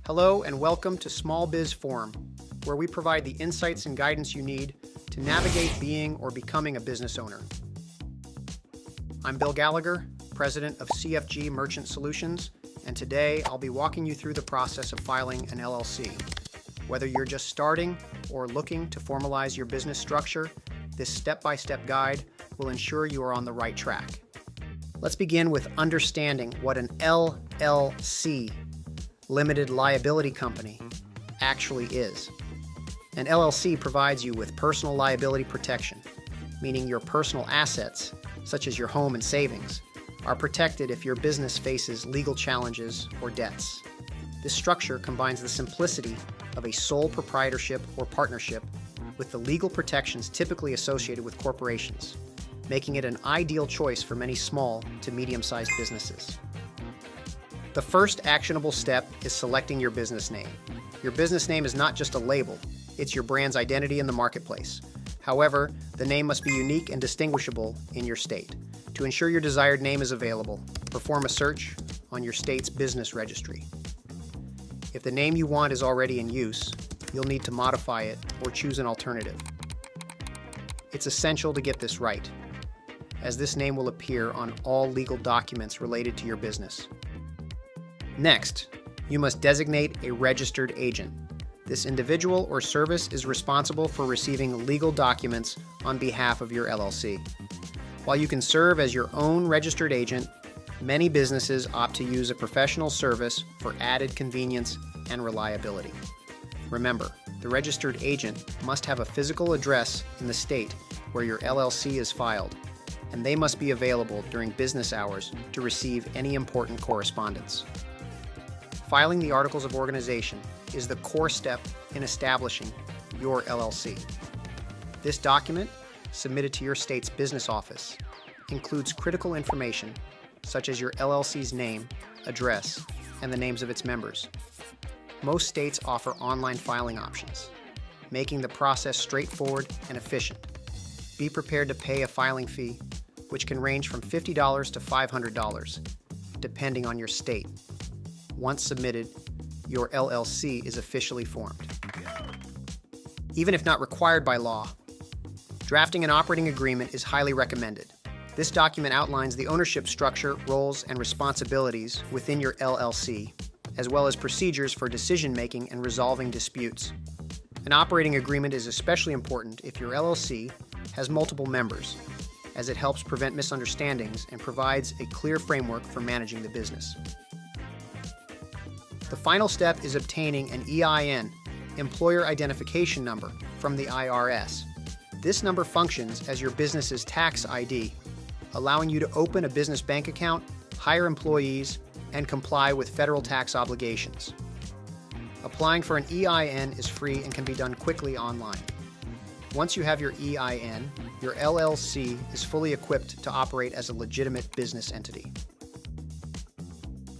Hello and welcome to Small Biz Forum, where we provide the insights and guidance you need to navigate being or becoming a business owner. I'm Bill Gallagher, President of CFG Merchant Solutions, and today I'll be walking you through the process of filing an LLC. Whether you're just starting or looking to formalize your business structure, this step-by-step guide will ensure you are on the right track. Let's begin with understanding what an LLC, limited liability company, actually is. An LLC provides you with personal liability protection, meaning your personal assets, such as your home and savings, are protected if your business faces legal challenges or debts. This structure combines the simplicity of a sole proprietorship or partnership with the legal protections typically associated with corporations, making it an ideal choice for many small to medium-sized businesses. The first actionable step is selecting your business name. Your business name is not just a label, it's your brand's identity in the marketplace. However, the name must be unique and distinguishable in your state. To ensure your desired name is available, perform a search on your state's business registry. If the name you want is already in use, you'll need to modify it or choose an alternative. It's essential to get this right, as this name will appear on all legal documents related to your business. Next, you must designate a registered agent. This individual or service is responsible for receiving legal documents on behalf of your LLC. While you can serve as your own registered agent, many businesses opt to use a professional service for added convenience and reliability. Remember, the registered agent must have a physical address in the state where your LLC is filed, and they must be available during business hours to receive any important correspondence. Filing the Articles of Organization is the core step in establishing your LLC. This document, submitted to your state's business office, includes critical information such as your LLC's name, address, and the names of its members. Most states offer online filing options, making the process straightforward and efficient. Be prepared to pay a filing fee, which can range from $50 to $500, depending on your state. Once submitted, your LLC is officially formed. Even if not required by law, drafting an operating agreement is highly recommended. This document outlines the ownership structure, roles, and responsibilities within your LLC, as well as procedures for decision-making and resolving disputes. An operating agreement is especially important if your LLC has multiple members, as it helps prevent misunderstandings and provides a clear framework for managing the business. The final step is obtaining an EIN, Employer Identification Number, from the IRS. This number functions as your business's tax ID, allowing you to open a business bank account, hire employees, and comply with federal tax obligations. Applying for an EIN is free and can be done quickly online. Once you have your EIN, your LLC is fully equipped to operate as a legitimate business entity.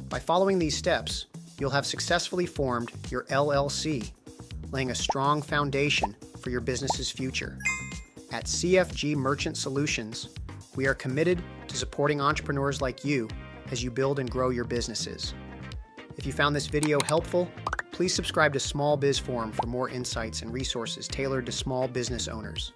By following these steps, you'll have successfully formed your LLC, laying a strong foundation for your business's future. At CFG Merchant Solutions, we are committed to supporting entrepreneurs like you as you build and grow your businesses. If you found this video helpful, please subscribe to Small Biz Forum for more insights and resources tailored to small business owners.